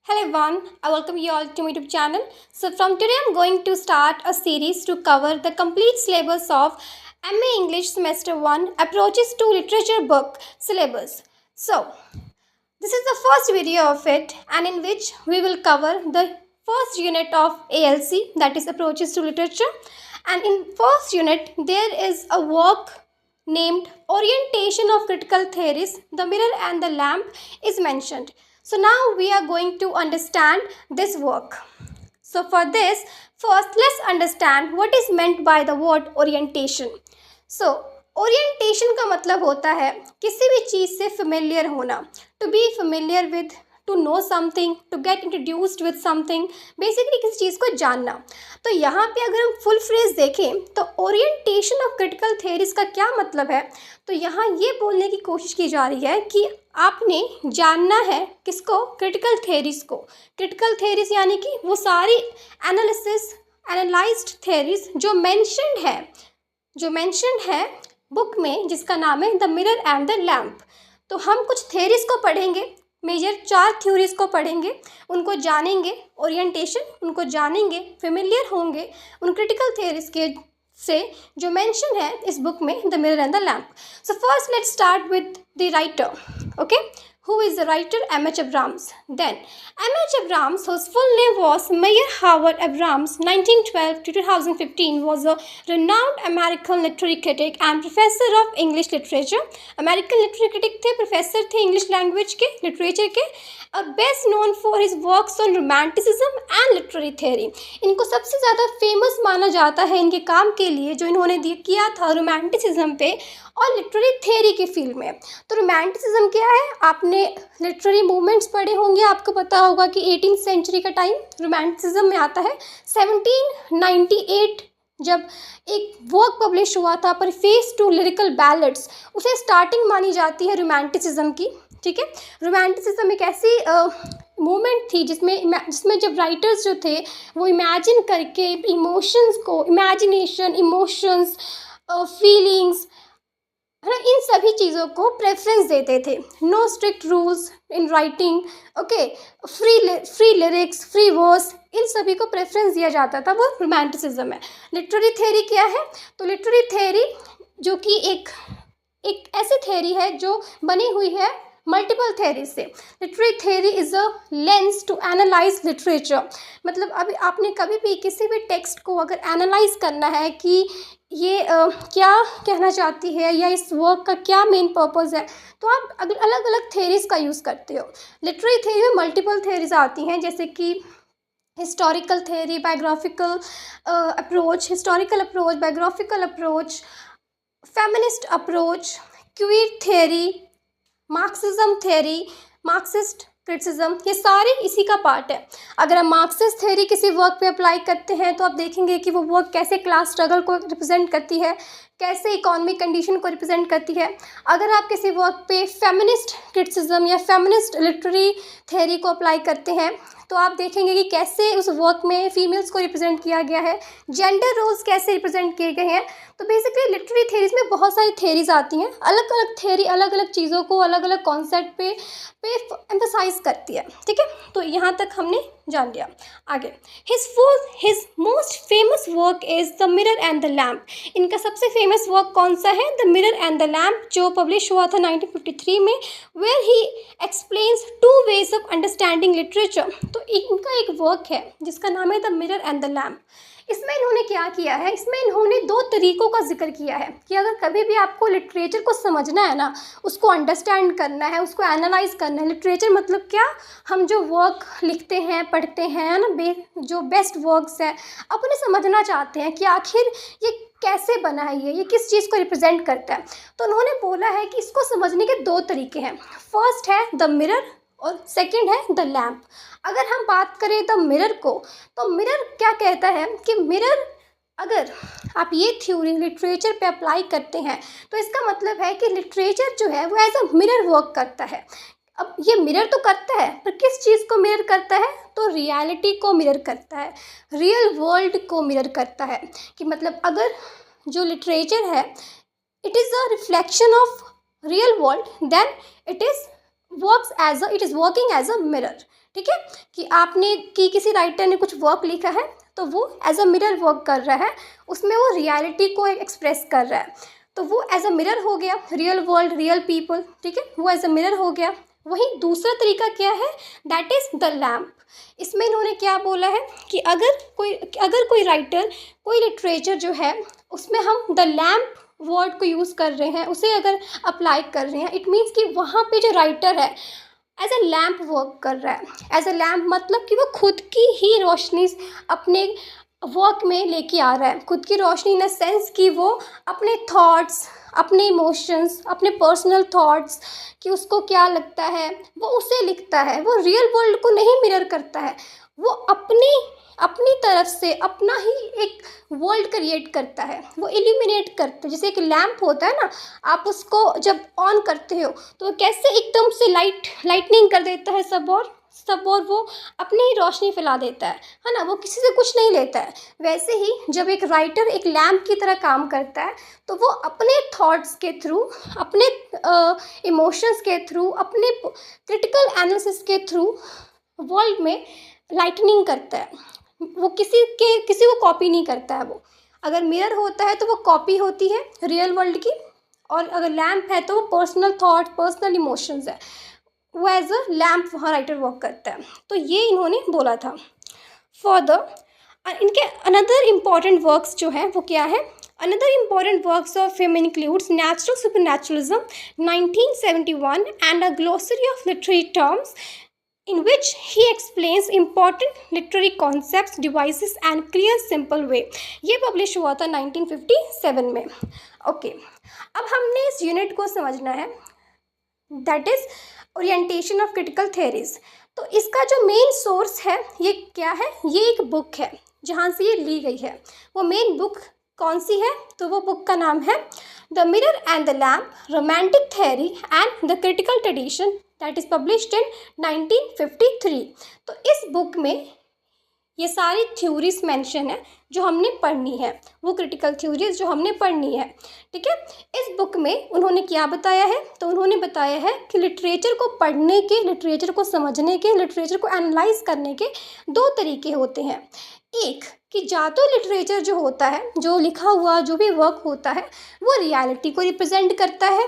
Hello everyone, I welcome you all to my YouTube channel. So from today I'm going to start a series to cover the complete syllabus of MA English Semester 1 Approaches to Literature book syllabus. So this is the first video of it and in which we will cover the first unit of ALC, that is Approaches to Literature, and in first unit there is a work named Orientation of Critical Theories, The Mirror and the Lamp is mentioned. So now we are going to understand this work. So for this, first let's understand what is meant by the word orientation. So orientation का मतलब होता है किसी भी चीज़ से familiar होना, to be familiar with, to know something, to get introduced with something, basically किसी चीज़ को जानना. तो यहाँ पे अगर हम फुल फ्रेज देखें तो ओरिएंटेशन ऑफ क्रिटिकल थेरीज का क्या मतलब है, तो यहाँ ये बोलने की कोशिश की जा रही है कि आपने जानना है किसको, क्रिटिकल थेरीज को. क्रिटिकल थेरीज यानी कि वो सारी एनालाइज्ड थेरीज जो मेंशन्ड है बुक में, जिसका नाम है the mirror and the lamp. तो हम कुछ थेरीज को पढ़ेंगे, मेजर 4 थ्योरीज को पढ़ेंगे, उनको जानेंगे, ओरिएंटेशन उनको जानेंगे, फेमिलियर होंगे उन क्रिटिकल थेरीज के से जो मेंशन है इस बुक में the mirror and the lamp. So first let's start with the writer. Okay, who is the writer? M.H. Abrams. Then M.H. Abrams, whose full name was Meyer Howard Abrams, 1912 to 2015, was a renowned American literary critic and professor of English literature. American literary critic थे, professor थे English language के, literature के, और best known for his works on romanticism and literary theory. इनको सबसे ज़्यादा famous माना जाता है इनके काम के लिए जो इन्होंने किया था रोमांटिसिज्म पे और लिटरेरी थेरी के फील्ड में. तो रोमांटिसिज्म क्या है, आपने लिटरेरी मूवमेंट्स पढ़े होंगे, आपको पता होगा कि 18th सेंचुरी का टाइम रोमांटिसिज्म में आता है. 1798 जब एक वर्क पब्लिश हुआ था प्रीफेस टू लिरिकल बैलेड्स, उसे स्टार्टिंग मानी जाती है रोमांटिसिज्म की. ठीक है, रोमांटिसिज्म एक ऐसी मूवमेंट थी जिसमें जब राइटर्स जो थे वो इमेजिन करके इमोशंस को, इमेजिनेशन, इमोशंस, फीलिंग्स है ना, इन सभी चीज़ों को प्रेफरेंस देते थे. No strict rules in writing, okay, free lyrics, free verse, इन सभी को प्रेफरेंस दिया जाता था. वो रोमांटिसिज्म है. लिटरेरी थेरी क्या है, तो लिटरेरी थेरी जो कि एक ऐसी थेरी है जो बनी हुई है मल्टीपल थेरी से. Literary theory is a lens to analyse literature. मतलब अभी आपने कभी भी किसी भी टेक्स्ट को अगर एनालाइज करना है कि ये क्या कहना चाहती है या इस वर्क का क्या मेन पर्पज़ है, तो आप अलग अलग थेरीज़ का यूज़ करते हो. लिटरेरी थेरी में मल्टीपल थेरीज़ आती हैं, जैसे कि historical theory, biographical approach, historical approach, biographical approach, feminist approach, queer theory, Marxism theory, Marxist criticism, ये सारे इसी का पार्ट है. अगर हम मार्क्सिस्ट थेरी किसी वर्क पे अप्लाई करते हैं तो आप देखेंगे कि वो वर्क कैसे क्लास स्ट्रगल को रिप्रेजेंट करती है, कैसे इकोनॉमिक कंडीशन को रिप्रेजेंट करती है. अगर आप किसी वर्क पे फेमिनिस्ट क्रिटिसिज्म या फेमिनिस्ट लिटरेरी थेरी को अप्लाई करते हैं तो आप देखेंगे कि कैसे उस वर्क में फीमेल्स को रिप्रेजेंट किया गया है, जेंडर रोल्स कैसे रिप्रेजेंट किए गए हैं. तो बेसिकली लिटरेरी थेरीज में बहुत सारी थेरीज आती हैं, अलग अलग थेरी अलग अलग चीज़ों को अलग अलग कॉन्सेप्ट पे एम्फसाइज करती है. ठीक है, तो यहाँ तक हमने जान लिया. आगे, his most famous work is the mirror and the lamp. इनका सबसे फेमस वर्क कौन सा है, the mirror and the lamp, जो पब्लिश हुआ था 1953 में, where he explains 2 ways of understanding literature. तो इनका एक वर्क है जिसका नाम है the mirror and the lamp. इसमें इन्होंने क्या किया है, इसमें इन्होंने 2 तरीक़ों का जिक्र किया है कि अगर कभी भी आपको लिटरेचर को समझना है ना, उसको अंडरस्टैंड करना है, उसको एनालाइज करना है. लिटरेचर मतलब क्या, हम जो वर्क लिखते हैं, पढ़ते हैं ना, जो बेस्ट वर्क्स हैं, अब उन्हें समझना चाहते हैं कि आखिर ये कैसे बना है, ये किस चीज़ को रिप्रेजेंट करता है. तो उन्होंने बोला है कि इसको समझने के 2 तरीके हैं. फर्स्ट है द मिरर और सेकंड है द लैम्प. अगर हम बात करें द मिरर को, तो मिरर क्या कहता है कि मिरर, अगर आप ये थ्योरी लिटरेचर पे अप्लाई करते हैं तो इसका मतलब है कि लिटरेचर जो है वो एज अ मिरर वर्क करता है. अब ये मिरर तो करता है, पर किस चीज़ को मिरर करता है, तो रियलिटी को मिरर करता है, रियल वर्ल्ड को मिरर करता है. कि मतलब अगर जो लिटरेचर है it is a reflection of real world, then it is working as a mirror. ठीक है, कि आपने कि किसी राइटर ने कुछ वर्क लिखा है तो वो एज अ मिरर वर्क कर रहा है, उसमें वो रियलिटी को एक्सप्रेस कर रहा है, तो वो एज अ मिरर हो गया, रियल वर्ल्ड, रियल पीपल, ठीक है, वो एज अ मिरर हो गया। वहीं दूसरा तरीका क्या है, दैट इज़ द लैम्प। इसमें इन्होंने क्या बोला है कि अगर कोई राइटर, कोई लिटरेचर जो है उसमें हम द लैम्प वर्ड को यूज़ कर रहे हैं, उसे अगर अप्लाई कर रहे हैं, इट मीन्स कि वहाँ पे जो राइटर है एज अ लैम्प वर्क कर रहा है। एज अ लैम्प मतलब कि वो खुद की ही रोशनी अपने वर्क में लेके आ रहा है, खुद की रोशनी इन अ सेंस कि वो अपने थॉट्स, अपने इमोशंस, अपने पर्सनल थॉट्स कि उसको क्या लगता है वो उसे लिखता है। वो रियल वर्ल्ड को नहीं मिरर करता है, वो अपनी अपनी तरफ से अपना ही एक वर्ल्ड क्रिएट करता है, वो इल्यूमिनेट करता है। जैसे एक लैम्प होता है ना, आप उसको जब ऑन करते हो तो कैसे एकदम से लाइटनिंग कर देता है सब और वो अपनी ही रोशनी फैला देता है ना, वो किसी से कुछ नहीं लेता है। वैसे ही जब एक राइटर एक लैम्प की तरह काम करता है तो वो अपने थॉट्स के थ्रू, अपने इमोशंस के थ्रू, अपने क्रिटिकल एनालिसिस के थ्रू वर्ल्ड में लाइटनिंग करता है। वो किसी को कॉपी नहीं करता है। वो अगर मिरर होता है तो वो कॉपी होती है रियल वर्ल्ड की, और अगर लैम्प है तो वो पर्सनल थॉट, पर्सनल इमोशंस है, वो एज अ लैम्प वहाँ राइटर वर्क करता है। तो ये इन्होंने बोला था। फर्दर इनके अनदर इम्पॉर्टेंट वर्क्स जो है वो क्या है, another important works of him includes natural supernaturalism 1971 and a glossary of literary terms in which he explains important literary concepts, devices and clear simple way। ये पब्लिश हुआ था 1957 में। ओके, अब हमने इस यूनिट को समझना है, that is orientation of critical theories. तो इसका जो मेन सोर्स है ये क्या है, ये एक बुक है जहाँ से ये ली गई है। वो मेन बुक कौन सी है, तो वो बुक का नाम है the mirror and the lamp, romantic theory and the critical tradition, that is published in 1953। तो इस बुक में ये सारी थ्योरीज मेंशन है जो हमने पढ़नी है, वो क्रिटिकल थ्योरीज जो हमने पढ़नी है, ठीक है। इस बुक में उन्होंने क्या बताया है, तो उन्होंने बताया है कि लिटरेचर को पढ़ने के, लिटरेचर को समझने के, लिटरेचर को एनालाइज करने के दो तरीके होते हैं। एक कि या तो लिटरेचर जो होता है, जो लिखा हुआ जो भी वर्क होता है वो रियलिटी को रिप्रेजेंट करता है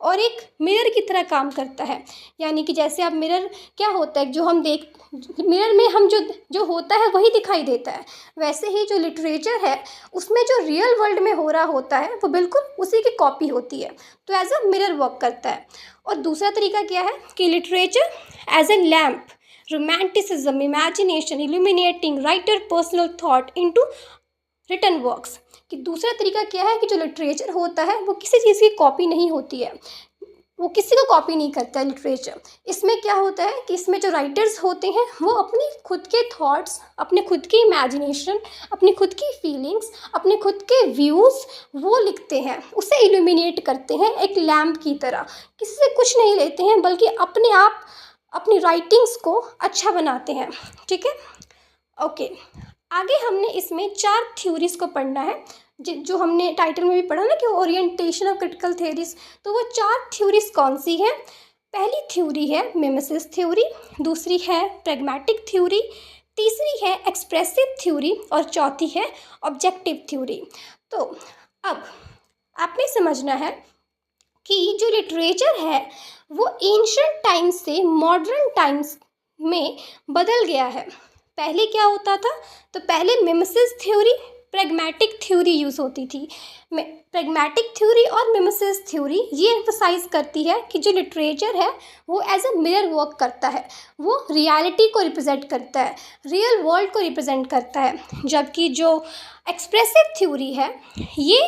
और एक मिरर की तरह काम करता है। यानी कि जैसे अब मिरर क्या होता है, जो हम मिरर में हम जो होता है वही दिखाई देता है, वैसे ही जो लिटरेचर है उसमें जो रियल वर्ल्ड में हो रहा होता है वो बिल्कुल उसी की कॉपी होती है, तो एज अ मिरर वर्क करता है। और दूसरा तरीका क्या है कि literature as a lamp, romanticism, imagination, illuminating writer personal thought into written works. कि दूसरा तरीका क्या है कि जो लिटरेचर होता है वो किसी चीज़ की कॉपी नहीं होती है, वो किसी को कॉपी नहीं करता है लिटरेचर। इसमें क्या होता है कि इसमें जो राइटर्स होते हैं वो अपनी खुद के थॉट्स, अपने खुद की इमेजिनेशन, अपनी खुद की फीलिंग्स, अपने खुद के व्यूज़ वो लिखते हैं, उसे इल्यूमिनेट करते हैं एक लैम्प की तरह, किसी से कुछ नहीं लेते हैं बल्कि अपने आप अपनी राइटिंग्स को अच्छा बनाते हैं, ठीक है। ओके, आगे हमने इसमें 4 थ्योरीज को पढ़ना है, जो हमने टाइटल में भी पढ़ा ना कि ओरिएंटेशन ऑफ क्रिटिकल थ्योरीज। तो वो 4 थ्योरीज कौन सी हैं? पहली थ्योरी है मिमेसिस थ्योरी, दूसरी है प्रैग्मैटिक थ्योरी, तीसरी है एक्सप्रेसिव थ्योरी और चौथी है ऑब्जेक्टिव थ्योरी। तो अब आपने समझना है कि जो लिटरेचर है वो एंशिएंट टाइम्स से मॉडर्न टाइम्स में बदल गया है। पहले क्या होता था, तो पहले mimesis theory, pragmatic theory use होती थी। प्रैग्मैटिक थ्योरी और मिमेसिस थ्योरी ये एम्फसाइज करती है कि जो लिटरेचर है वो एज अ मिरर वर्क करता है, वो रियलिटी को रिप्रेजेंट करता है, रियल वर्ल्ड को रिप्रेजेंट करता है। जबकि जो एक्सप्रेसिव थ्योरी है ये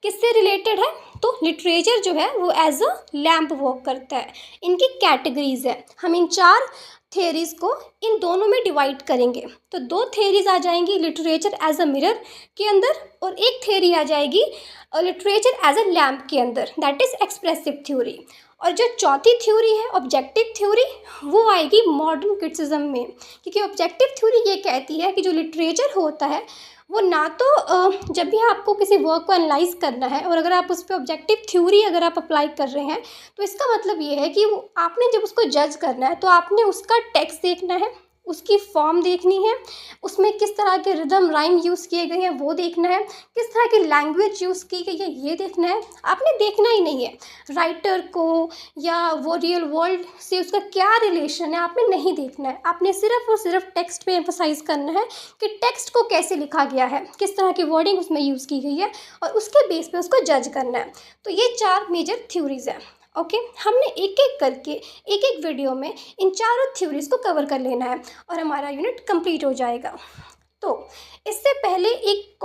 किससे रिलेटेड है, तो लिटरेचर जो है वो एज अ लैम्प वर्क करता है। इनकी कैटेगरीज है, हम इन 4 थेरीज को इन दोनों में डिवाइड करेंगे। तो 2 थेरीज आ जाएंगी लिटरेचर एज अ मिरर के अंदर, और एक थेरी आ जाएगी लिटरेचर एज अ लैम्प के अंदर, दैट इज़ एक्सप्रेसिव थ्योरी। और जो चौथी थ्योरी है ऑब्जेक्टिव थ्योरी, वो आएगी मॉडर्न क्रिटिसिज्म में, क्योंकि ऑब्जेक्टिव थ्योरी ये कहती है कि जो लिटरेचर होता है वो ना तो जब भी आपको किसी वर्क को एनालाइज करना है और अगर आप उस पर ऑब्जेक्टिव थ्योरी अगर आप अप्लाई कर रहे हैं तो इसका मतलब ये है कि वो आपने जब उसको जज करना है तो आपने उसका टेक्स्ट देखना है, उसकी फॉर्म देखनी है, उसमें किस तरह के रिदम राइम यूज़ किए गए हैं वो देखना है, किस तरह की लैंग्वेज यूज़ की गई है ये देखना है। आपने देखना ही नहीं है राइटर को या वो रियल वर्ल्ड से उसका क्या रिलेशन है, आपने नहीं देखना है। आपने सिर्फ और सिर्फ टेक्स्ट पे एम्फोसाइज करना है कि टेक्स्ट को कैसे लिखा गया है, किस तरह की वर्डिंग उसमें यूज़ की गई है, और उसके बेस पे उसको जज करना है। तो ये 4 मेजर थ्योरीज हैं। ओके, हमने एक एक करके एक एक वीडियो में इन चारों थ्योरीज को कवर कर लेना है और हमारा यूनिट कंप्लीट हो जाएगा। तो इससे पहले एक